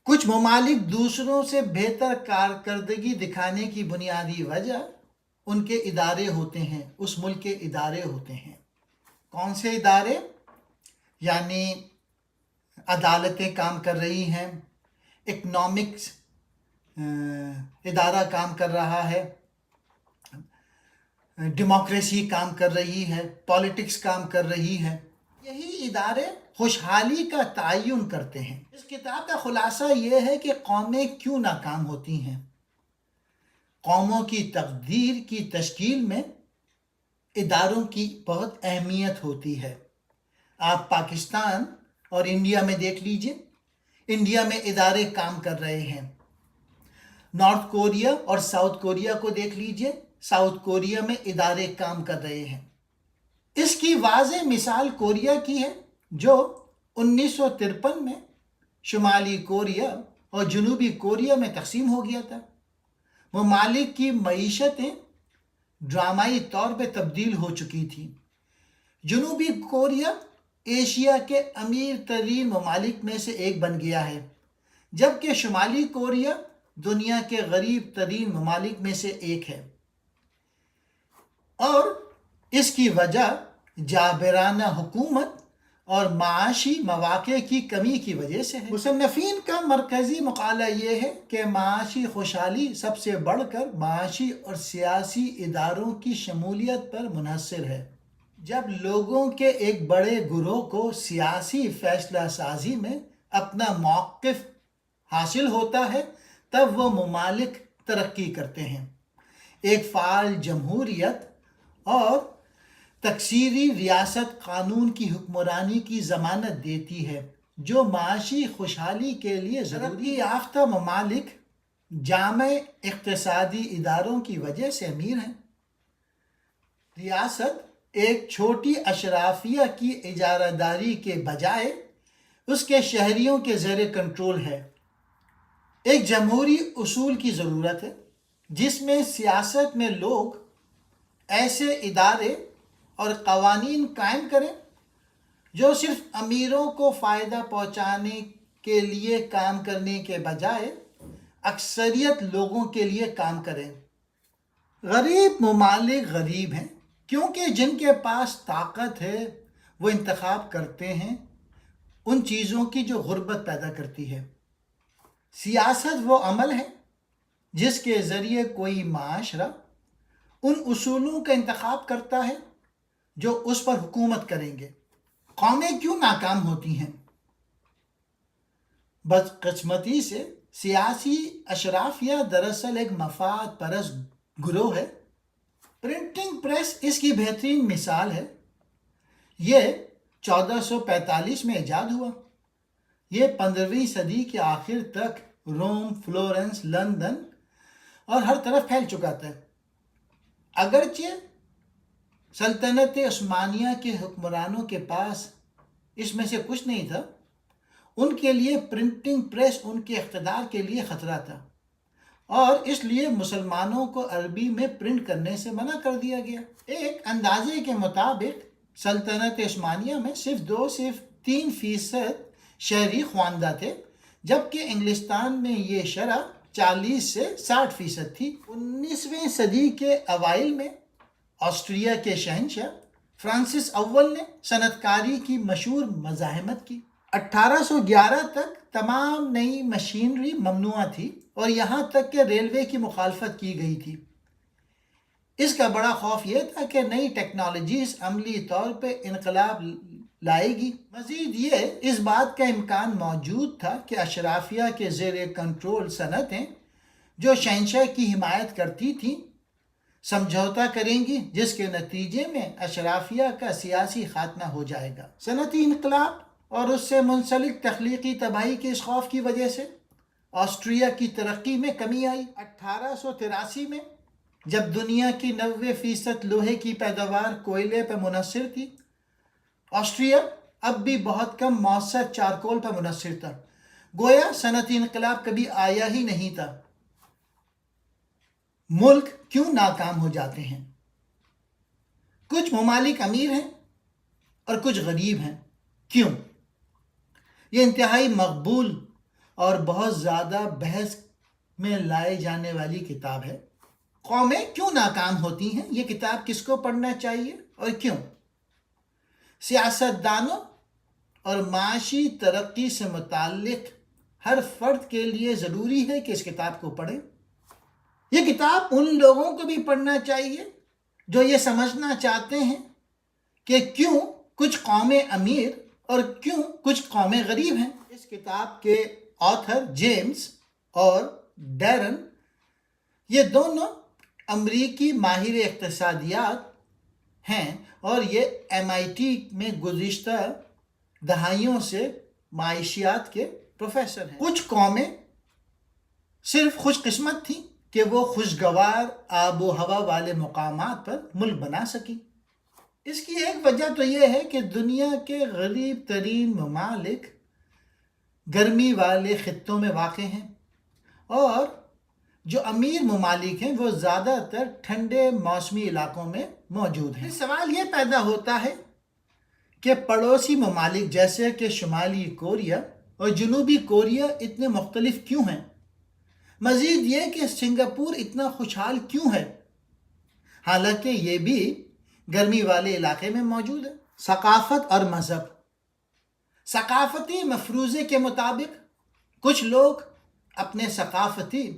کچھ ممالک دوسروں سے بہتر کارکردگی دکھانے کی بنیادی وجہ ان کے ادارے ہوتے ہیں، اس ملک کے ادارے ہوتے ہیں۔ کون سے ادارے؟ یعنی عدالتیں کام کر رہی ہیں، اکنامکس ادارہ کام کر رہا ہے، ڈیموکریسی کام کر رہی ہے، پالیٹکس کام کر رہی ہے۔ یہی ادارے خوشحالی کا تعین کرتے ہیں۔ اس کتاب کا خلاصہ یہ ہے کہ قومیں کیوں ناکام ہوتی ہیں۔ قوموں کی تقدیر کی تشکیل میں اداروں کی بہت اہمیت ہوتی ہے۔ آپ پاکستان اور انڈیا میں دیکھ لیجئے، انڈیا میں ادارے کام کر رہے ہیں۔ نارتھ کوریا اور ساؤتھ کوریا کو دیکھ لیجئے، ساؤتھ کوریا میں ادارے کام کر رہے ہیں۔ اس کی واضح مثال کوریا کی ہے، جو 1953 میں شمالی کوریا اور جنوبی کوریا میں تقسیم ہو گیا تھا۔ ممالک کی معیشتیں ڈرامائی طور پہ تبدیل ہو چکی تھیں۔ جنوبی کوریا ایشیا کے امیر ترین ممالک میں سے ایک بن گیا ہے، جبکہ شمالی کوریا دنیا کے غریب ترین ممالک میں سے ایک ہے، اور اس کی وجہ جابرانہ حکومت اور معاشی مواقع کی کمی کی وجہ سے ہے۔ مصنفین کا مرکزی مقالہ یہ ہے کہ معاشی خوشحالی سب سے بڑھ کر معاشی اور سیاسی اداروں کی شمولیت پر منحصر ہے۔ جب لوگوں کے ایک بڑے گروہ کو سیاسی فیصلہ سازی میں اپنا موقف حاصل ہوتا ہے، تب وہ ممالک ترقی کرتے ہیں۔ ایک فعال جمہوریت اور تکثیری ریاست قانون کی حکمرانی کی ضمانت دیتی ہے، جو معاشی خوشحالی کے لیے ترقی یافتہ ممالک جامع اقتصادی اداروں کی وجہ سے امیر ہیں۔ ریاست ایک چھوٹی اشرافیہ کی اجارہ داری کے بجائے اس کے شہریوں کے زیر کنٹرول ہے۔ ایک جمہوری اصول کی ضرورت ہے، جس میں سیاست میں لوگ ایسے ادارے اور قوانین قائم کریں جو صرف امیروں کو فائدہ پہنچانے کے لیے کام کرنے کے بجائے اکثریت لوگوں کے لیے کام کریں۔ غریب ممالک غریب ہیں کیونکہ جن کے پاس طاقت ہے وہ انتخاب کرتے ہیں ان چیزوں کی جو غربت پیدا کرتی ہے۔ سیاست وہ عمل ہے جس کے ذریعے کوئی معاشرہ ان اصولوں کا انتخاب کرتا ہے جو اس پر حکومت کریں گے۔ قومیں کیوں ناکام ہوتی ہیں؟ بدقسمتی سے سیاسی اشرافیہ دراصل ایک مفاد پرست گروہ ہے۔ پرنٹنگ پریس اس کی بہترین مثال ہے۔ یہ 1445 میں ایجاد ہوا۔ یہ 15ویں صدی کے آخر تک روم، فلورنس، لندن اور ہر طرف پھیل چکا تھا۔ اگرچہ سلطنت عثمانیہ کے حکمرانوں کے پاس اس میں سے کچھ نہیں تھا، ان کے لیے پرنٹنگ پریس ان کے اقتدار کے لیے خطرہ تھا، اور اس لیے مسلمانوں کو عربی میں پرنٹ کرنے سے منع کر دیا گیا۔ ایک اندازے کے مطابق سلطنت عثمانیہ میں صرف 3% شہری خواندہ تھے، جبکہ انگلستان میں یہ شرح 40 سے 60% تھی۔ 19ویں صدی کے اوائل میں آسٹریا کے شہنشاہ فرانسس اول نے صنعت کاری کی مشہور مزاحمت کی۔ 1811 تک تمام نئی مشینری ممنوع تھی، اور یہاں تک کہ ریلوے کی مخالفت کی گئی تھی۔ اس کا بڑا خوف یہ تھا کہ نئی ٹیکنالوجیز عملی طور پہ انقلاب لائے گی۔ مزید یہ اس بات کا امکان موجود تھا کہ اشرافیہ کے زیر کنٹرول صنعتیں جو شہنشاہ کی حمایت کرتی تھیں سمجھوتا کریں گی، جس کے نتیجے میں اشرافیہ کا سیاسی خاتمہ ہو جائے گا۔ صنعتی انقلاب اور اس سے منسلک تخلیقی تباہی کے اس خوف کی وجہ سے آسٹریا کی ترقی میں کمی آئی۔ 1883 میں جب دنیا کی 90% لوہے کی پیداوار کوئلے پر منحصر تھی، آسٹریا اب بھی بہت کم مؤثر چارکول پر منحصر تھا، گویا صنعتی انقلاب کبھی آیا ہی نہیں تھا۔ ملک کیوں ناکام ہو جاتے ہیں؟ کچھ ممالک امیر ہیں اور کچھ غریب ہیں۔ کیوں؟ یہ انتہائی مقبول اور بہت زیادہ بحث میں لائے جانے والی کتاب ہے۔ قومیں کیوں ناکام ہوتی ہیں؟ یہ کتاب کس کو پڑھنا چاہیے اور کیوں؟ سیاستدانوں اور معاشی ترقی سے متعلق ہر فرد کے لیے ضروری ہے کہ اس کتاب کو پڑھیں۔ یہ کتاب ان لوگوں کو بھی پڑھنا چاہیے جو یہ سمجھنا چاہتے ہیں کہ کیوں کچھ قومیں امیر اور کیوں کچھ قومیں غریب ہیں۔ اس کتاب کے آتھر جیمز اور ڈیرن یہ دونوں امریکی ماہر اقتصادیات ہیں اور یہ MIT میں گزشتہ دہائیوں سے معاشیات کے پروفیسر ہیں۔ کچھ قومیں صرف خوش قسمت تھیں کہ وہ خوشگوار آب و ہوا والے مقامات پر ملک بنا سکیں۔ اس کی ایک وجہ تو یہ ہے کہ دنیا کے غریب ترین ممالک گرمی والے خطوں میں واقع ہیں اور جو امیر ممالک ہیں وہ زیادہ تر ٹھنڈے موسمی علاقوں میں موجود ہیں۔ سوال یہ پیدا ہوتا ہے کہ پڑوسی ممالک جیسے کہ شمالی کوریا اور جنوبی کوریا اتنے مختلف کیوں ہیں؟ مزید یہ کہ سنگاپور اتنا خوشحال کیوں ہے حالانکہ یہ بھی گرمی والے علاقے میں موجود ہے؟ ثقافت اور مذہب۔ ثقافتی مفروضے کے مطابق کچھ لوگ اپنے ثقافتی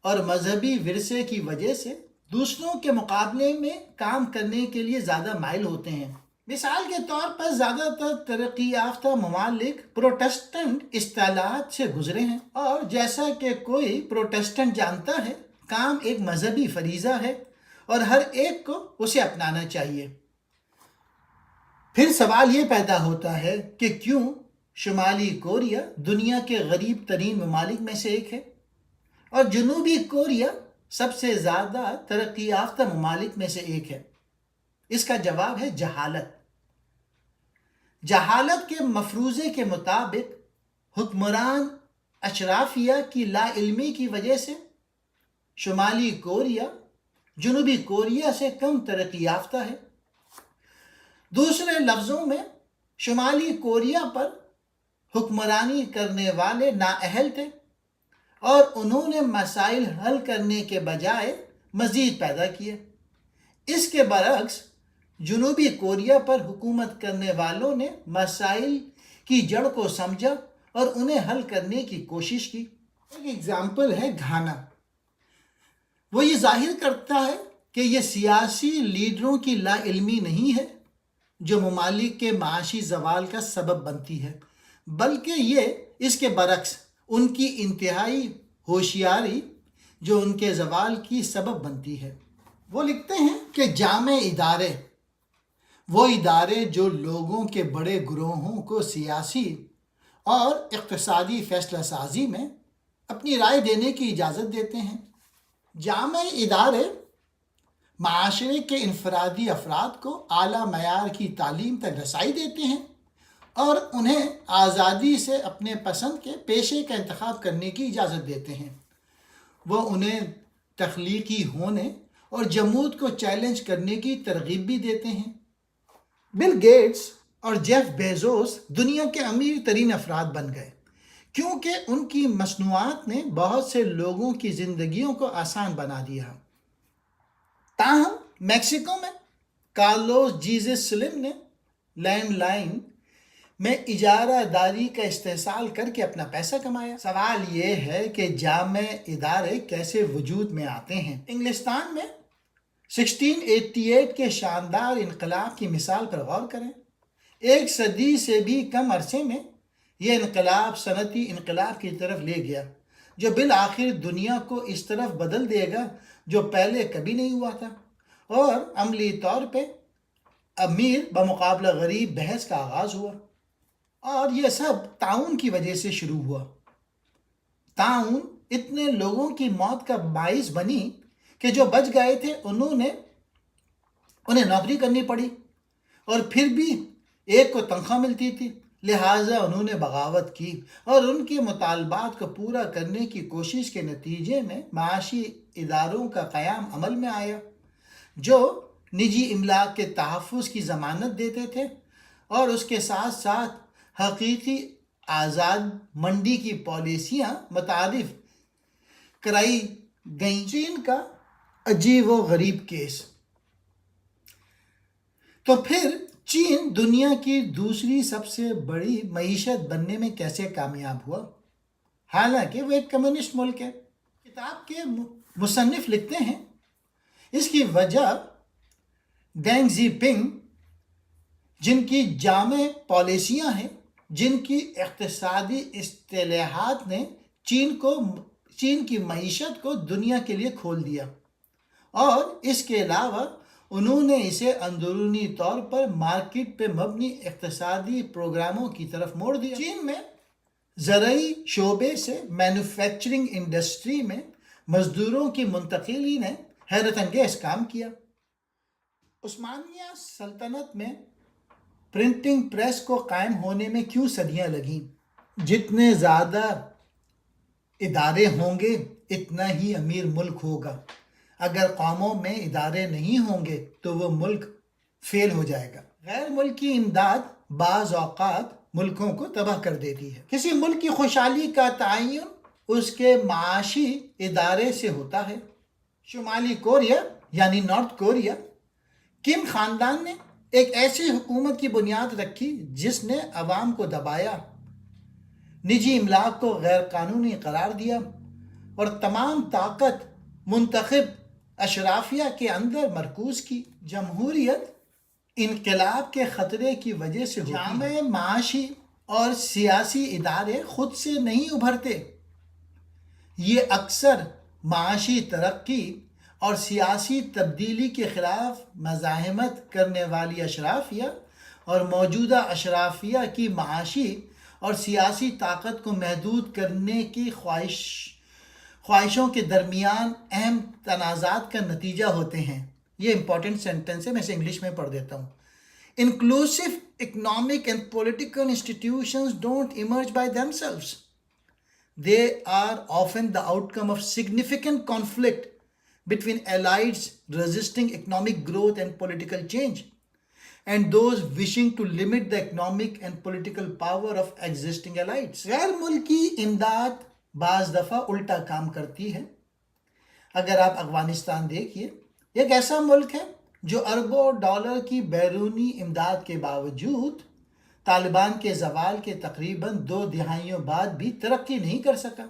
اور مذہبی ورثے کی وجہ سے دوسروں کے مقابلے میں کام کرنے کے لیے زیادہ مائل ہوتے ہیں۔ مثال کے طور پر زیادہ تر ترقی یافتہ ممالک پروٹسٹنٹ اصطلاحات سے گزرے ہیں اور جیسا کہ کوئی پروٹسٹنٹ جانتا ہے کام ایک مذہبی فریضہ ہے اور ہر ایک کو اسے اپنانا چاہیے۔ پھر سوال یہ پیدا ہوتا ہے کہ کیوں شمالی کوریا دنیا کے غریب ترین ممالک میں سے ایک ہے اور جنوبی کوریا سب سے زیادہ ترقی یافتہ ممالک میں سے ایک ہے؟ اس کا جواب ہے جہالت۔ جہالت کے مفروضے کے مطابق حکمران اشرافیہ کی لا علمی کی وجہ سے شمالی کوریا جنوبی کوریا سے کم ترقی یافتہ ہے۔ دوسرے لفظوں میں شمالی کوریا پر حکمرانی کرنے والے نااہل تھے اور انہوں نے مسائل حل کرنے کے بجائے مزید پیدا کیے۔ اس کے برعکس جنوبی کوریا پر حکومت کرنے والوں نے مسائل کی جڑ کو سمجھا اور انہیں حل کرنے کی کوشش کی۔ ایک ایگزامپل ہے گھانا۔ وہ یہ ظاہر کرتا ہے کہ یہ سیاسی لیڈروں کی لا علمی نہیں ہے جو ممالک کے معاشی زوال کا سبب بنتی ہے، بلکہ یہ اس کے برعکس ان کی انتہائی ہوشیاری جو ان کے زوال کی سبب بنتی ہے۔ وہ لکھتے ہیں کہ جامع ادارے وہ ادارے جو لوگوں کے بڑے گروہوں کو سیاسی اور اقتصادی فیصلہ سازی میں اپنی رائے دینے کی اجازت دیتے ہیں۔ جامع ادارے معاشرے کے انفرادی افراد کو اعلیٰ معیار کی تعلیم تک رسائی دیتے ہیں اور انہیں آزادی سے اپنے پسند کے پیشے کا انتخاب کرنے کی اجازت دیتے ہیں۔ وہ انہیں تخلیقی ہونے اور جمود کو چیلنج کرنے کی ترغیب بھی دیتے ہیں۔ بل گیٹس اور جیف بیزوس دنیا کے امیر ترین افراد بن گئے کیونکہ ان کی مصنوعات نے بہت سے لوگوں کی زندگیوں کو آسان بنا دیا۔ تاہم میکسیکو میں کارلوس جیزس سلم نے لینڈ لائن میں اجارہ داری کا استحصال کر کے اپنا پیسہ کمایا۔ سوال یہ ہے کہ جامع ادارے کیسے وجود میں آتے ہیں؟ انگلستان میں 1688 کے شاندار انقلاب کی مثال پر غور کریں۔ ایک صدی سے بھی کم عرصے میں یہ انقلاب صنعتی انقلاب کی طرف لے گیا جو بالآخر دنیا کو اس طرف بدل دے گا جو پہلے کبھی نہیں ہوا تھا، اور عملی طور پہ امیر بمقابلہ غریب بحث کا آغاز ہوا، اور یہ سب تعاون کی وجہ سے شروع ہوا۔ تعاون اتنے لوگوں کی موت کا باعث بنی کہ جو بچ گئے تھے انہیں نوکری کرنی پڑی اور پھر بھی ایک کو تنخواہ ملتی تھی، لہٰذا انہوں نے بغاوت کی اور ان کے مطالبات کو پورا کرنے کی کوشش کے نتیجے میں معاشی اداروں کا قیام عمل میں آیا جو نجی املاک کے تحفظ کی ضمانت دیتے تھے اور اس کے ساتھ ساتھ حقیقی آزاد منڈی کی پالیسیاں متعارف کرائی گئیں. چین کا عجیب و غریب کیس. تو پھر چین دنیا کی دوسری سب سے بڑی معیشت بننے میں کیسے کامیاب ہوا، حالانکہ وہ ایک کمیونسٹ ملک ہے؟ کتاب کے مصنف لکھتے ہیں اس کی وجہ ڈینگ زی پنگ، جن کی جامع پالیسیاں ہیں، جن کی اقتصادی اصطلاحات نے چین کی معیشت کو دنیا کے لیے کھول دیا، اور اس کے علاوہ انہوں نے اسے اندرونی طور پر مارکیٹ پہ مبنی اقتصادی پروگراموں کی طرف موڑ دیا. چین میں زرعی شعبے سے مینوفیکچرنگ انڈسٹری میں مزدوروں کی منتقلی نے حیرت انگیز کام کیا. عثمانیہ سلطنت میں پرنٹنگ پریس کو قائم ہونے میں کیوں صدیاں لگیں؟ جتنے زیادہ ادارے ہوں گے اتنا ہی امیر ملک ہوگا. اگر قوموں میں ادارے نہیں ہوں گے تو وہ ملک فیل ہو جائے گا. غیر ملکی امداد بعض اوقات ملکوں کو تباہ کر دیتی ہے. کسی ملک کی خوشحالی کا تعین اس کے معاشی ادارے سے ہوتا ہے. شمالی کوریا یعنی نارتھ کوریا، کم خاندان نے ایک ایسی حکومت کی بنیاد رکھی جس نے عوام کو دبایا، نجی املاک کو غیر قانونی قرار دیا اور تمام طاقت منتخب اشرافیہ کے اندر مرکوز کی. جمہوریت انقلاب کے خطرے کی وجہ سے ہوتی ہے. جامع معاشی اور سیاسی ادارے خود سے نہیں ابھرتے. یہ اکثر معاشی ترقی اور سیاسی تبدیلی کے خلاف مزاحمت کرنے والی اشرافیہ اور موجودہ اشرافیہ کی معاشی اور سیاسی طاقت کو محدود کرنے کی خواہشوں کے درمیان اہم تنازعات کا نتیجہ ہوتے ہیں. یہ امپورٹنٹ سینٹنس ہے، میں اسے انگلش میں پڑھ دیتا ہوں. Inclusive economic and political institutions don't emerge by themselves. They are often the outcome of significant conflict between elites resisting economic growth and political change, and those wishing to limit the economic and political power of existing elites. غیر ملکی امداد بعض دفعہ الٹا کام کرتی ہے. اگر آپ افغانستان دیکھیے، ایک ایسا ملک ہے جو اربوں ڈالر کی بیرونی امداد کے باوجود طالبان کے زوال کے تقریباً 2 دہائیوں بعد بھی ترقی نہیں کر سکا.